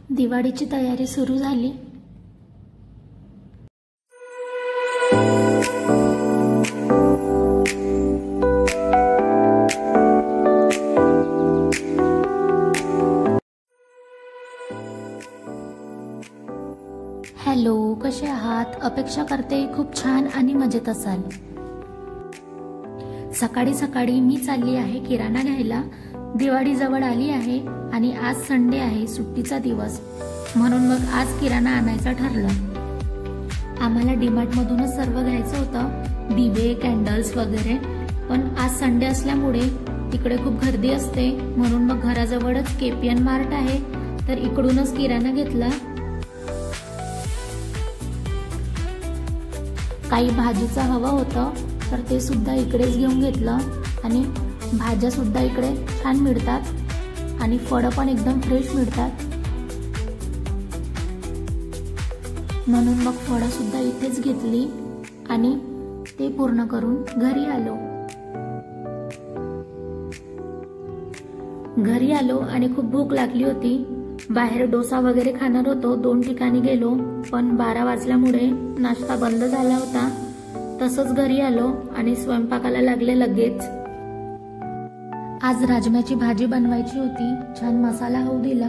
दिवाळीची तयारी सुरू झाली। हॅलो, कसे आहात? अपेक्षा करते खूप छान आणि मजेत असाल। सकाळी सकाळी मी चालली आहे किराणा घ्यायला। दिवाळी जवळ आली आहे आणि आज संडे आहे, सुट्टीचा दिवस, म्हणून मग आज किराणा आणायचं ठरलं। आम्हाला डीमार्ट मधूनच सर्व घ्यायचं होतं, दिवे, कॅन्डल्स वगैरे, पण आज संडे असल्यामुळे तिकडे खूप गर्दी असते, म्हणून मग घराजवळच केपीएन मार्ट आहे, तर इकडूनच किराणा घेतला। काही भाजीचं हवं होतं तर ते सुद्धा इकडेच घेऊन घेतलं आणि भाज्या सुद्धा इकडे छान मिळतात आणि फळं पण एकदम फ्रेश मिळतात, म्हणून मग फळं सुद्धा इथेच घेतली आणि ते पूर्ण करून घरी आलो। घरी आलो आणि खूप भूक लागली होती। बाहेर डोसा वगैरे खाणार होतो, 2 ठिकाणी गेलो, पण 12 वाजल्यामुळे नाश्ता बंद झाला होता। तसंच घरी आलो आणि स्वयंपाकाला लागले लगेच। आज राजम्याची भाजी बनवायची होती, छान मसाला होऊ दिला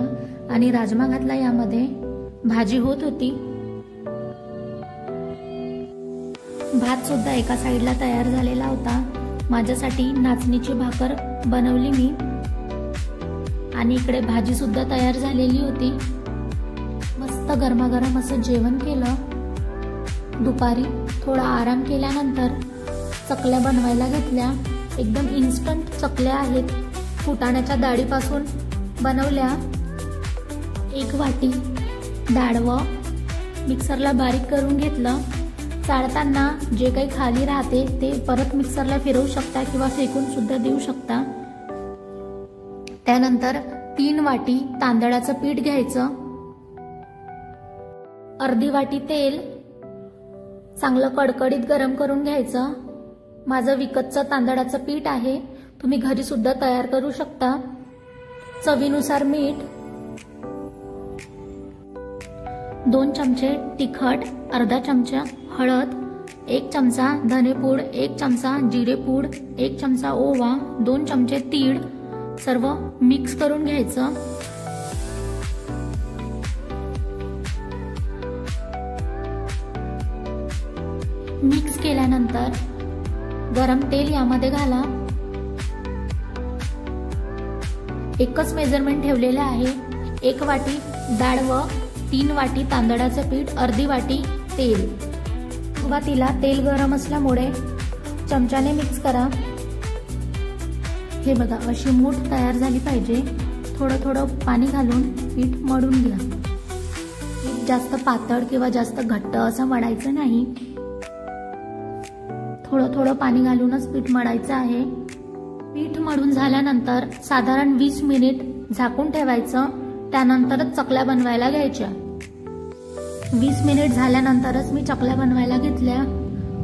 आणि राजमा घातला यामध्ये, भाजी होत होती। भात सुद्धा एका साईडला तयार झालेला होता। माझ्यासाठी नाचणीची भाकर बनवली मी आणि इकडे भाजी सुद्धा तयार झालेली होती। मस्त गरमागरम असं जेवण केलं। दुपारी थोडा आराम केल्यानंतर चकल्या बनवायला घेतल्या। एकदम इन्स्टंट चकल्या आहेत, फुटाण्याच्या डाळीपासून बनवल्या। 1 वाटी डाळवं मिक्सरला बारीक करून घेतलं। चाळताना जे काही खाली राहते ते परत मिक्सरला फिरवू शकता किंवा फेकून सुद्धा देऊ शकता। त्यानंतर 3 वाटी तांदळाचं पीठ घ्यायचं, अर्धी वाटी तेल चांगलं कडकडीत गरम करून घ्यायचं। माझं विकतचं तांदळाचं पीठ आहे, तुम्ही घरी सुद्धा तयार करू शकता। चवीनुसार मीठ, 2 चमचे तिखट, अर्धा चमचा हळद, 1 चमचा धनेपूड, 1 चमचा जिरेपूड, 1 चमचा ओवा, 2 चमचे तीळ, सर्व मिक्स करून घ्यायचं। मिक्स केल्यानंतर गरम तेल यामध्ये घाला। एकच मेजरमेंट ठेवलेले आहे, 1 वाटी डाळ व 3 वाटी तांदळाचं पीठ, अर्धी वाटी तेल। सुरुवातीला तेल गरम असल्यामुळे चमच्याने मिक्स करा। हे बघा, अशी मूठ तयार झाली पाहिजे। थोडं थोडं पाणी घालून पीठ मळून घ्या। पीठ जास्त पातळ किंवा जास्त घट्ट असं मळायचं नाही, थोडं थोडं पाणी घालूनच पीठ मळायचं आहे। पीठ मळून झाल्यानंतर साधारण 20 मिनिट झाकून ठेवायचं, त्यानंतरच चकल्या बनवायला घ्यायच्या। 20 मिनिट झाल्यानंतरच मी चकल्या बनवायला घेतल्या।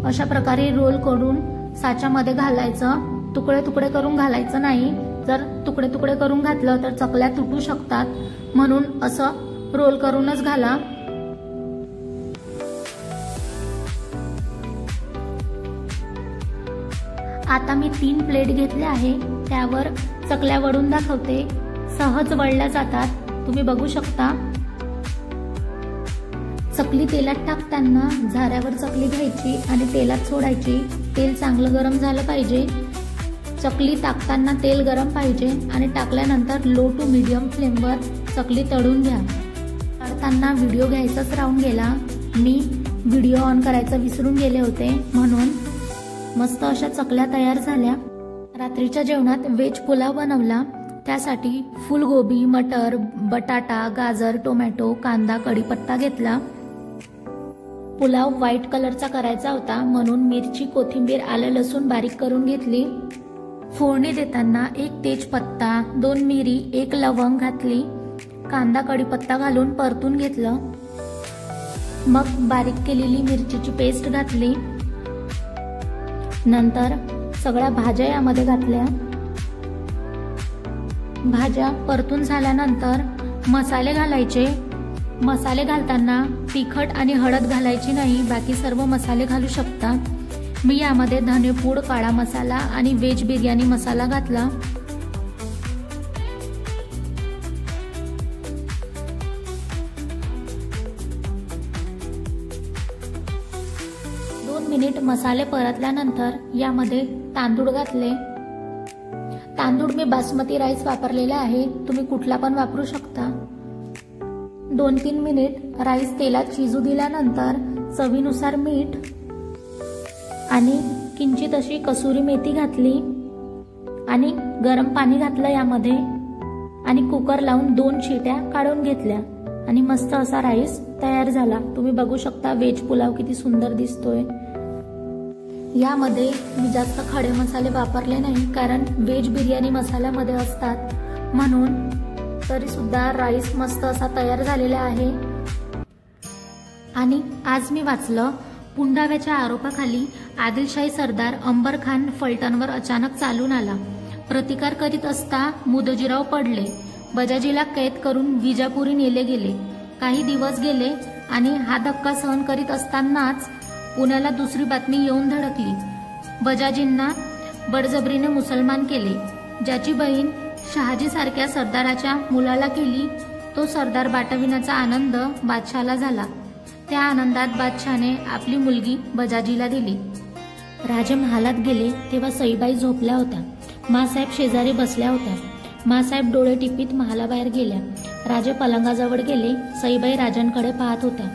अशा प्रकारे रोल करून साच्यामध्ये घालायचं, तुकडे तुकडे करून घालायचं नाही, जर तुकडे तुकडे करून घातलं तर चकल्या तुटू शकतात, म्हणून असं रोल करूनच घाला। आता मी 3 प्लेट घेतल्या आहे, त्यावर चकल्या वळून दाखवते। सहज वळल्या जातात, तुम्ही बघू शकता। चकली तेलात टाकताना झाऱ्यावर चकली घ्यायची आणि तेलात सोडायची। तेल चांगलं गरम झालं पाहिजे। चकली टाकताना तेल गरम पाहिजे आणि टाकल्यानंतर लो टू मीडियम फ्लेमवर चकली तळून घ्या। तळताना व्हिडिओ घ्यायचाच राहून गेला, मी व्हिडिओ ऑन करायचं विसरून गेले होते, म्हणून मस्त अशा चकल्या तयार झाल्या। रात्रीच्या जेवणात व्हेज पुलाव बनवला, त्यासाठी फुलगोबी, मटर, बटाटा, गाजर, टोमॅटो, कांदा, कढीपत्ता घेतला। पुलाव व्हाईट कलरचा करायचा होता, म्हणून मिरची, कोथिंबीर, आलं, लसूण बारीक करून घेतली। फोडणी देताना 1 तेजपत्ता, 2 मिरी, 1 लवंग घातली। कांदा, कढीपत्ता घालून परतून घेतलं, मग बारीक केलेली मिरचीची पेस्ट घातली। नंतर सगळ्या भाज्या यामध्ये घातल्या। भाज्या परतून झाल्यानंतर मसाले घालायचे। मसाले घालताना तिखट आणि हळद घालायची नाही, बाकी सर्व मसाले घालू शकता। मी यामध्ये धनेपूड, काळा मसाला आणि व्हेज बिर्याणी मसाला घातला। दोन मिनिट मसाले परतल्यानंतर यामध्ये तांदूळ घातले। तांदूळ मी बासमती राईस वापरलेला आहे, तुम्ही कुठला पण वापरू शकता। 2-3 मिनिट राईस तेलात शिजू दिल्यानंतर चवीनुसार मीठ आणि किंचित अशी कसुरी मेथी घातली आणि गरम पाणी घातलं यामध्ये आणि कुकर लावून 2 शिट्या काढून घेतल्या आणि मस्त असा राईस तयार झाला। तुम्ही बघू शकता व्हेज पुलाव किती सुंदर दिसतोय। यामध्ये मी जास्त खडे मसाले वापरले नाही, कारण व्हेज बिर्याणी मसाल्यामध्ये असतात, म्हणून तरी सुद्धा राईस मस्त असा तयार झालेला आहे। आणि आज मी वाचलं, पुंडाव्याच्या आरोपाखाली आदिलशाही सरदार अंबर खान फलटणवर अचानक चालून आला। प्रतिकार करीत असता मुदजीराव पडले। बजाजीला कैद करून विजापुरी नेले गेले। काही दिवस गेले आणि हा धक्का सहन करीत असतानाच पुण्याला दुसरी बातमी येऊन धडकली। बजाजींना बळजबरीने मुसलमान केले। ज्याची बहीण शहाजी सारख्या सरदाराच्या मुलाला केली, तो सरदार बाटविण्याचा आनंद बादशाहला झाला। त्या आनंदात बादशाहने आपली मुलगी बजाजीला दिली। राजे महालात गेले तेव्हा सईबाई झोपल्या होत्या। मासाहेब शेजारी बसल्या होत्या। मासाहेब डोळे टिपीत महालाबाहेर गेल्या। राजे पलंगाजवळ गेले। सईबाई राजांकडे पाहत होत्या।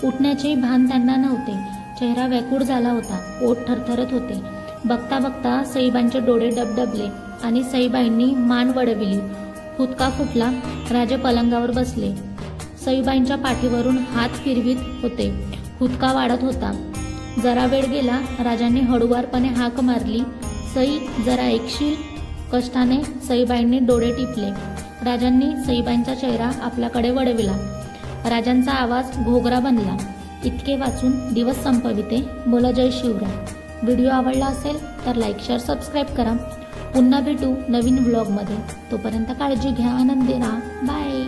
उठण्याचे भान त्यांना नव्हते। चेहरा व्याकुळ झाला होता, पोट थरथरत होते। बघता बघता सईबाईंचे डोळे डबडबले आणि सईबाईंनी मान वळविली। हुदका फुटला। राजे पलंगावर बसले। सईबाईंच्या पाठीवरून हात फिरवीत होते। हुदका वाढत होता। जरा वेळ गेला। राजांनी हळुवारपणे हाक मारली, सई जरा ऐकशील? कष्टाने सईबाईंनी डोळे टिपले। राजांनी सईबाईंचा चेहरा आपल्याकडे वळविला। राजांचा आवाज घोगरा बनला, इतके वाचून दिवस संपविते, बोला जय शिवराय। व्हिडिओ आवडला असेल तर लाईक, शेअर, सबस्क्राईब करा। पुन्हा भेटू नवीन व्लॉगमध्ये। तोपर्यंत काळजी घ्या, आनंदी राहा, बाय।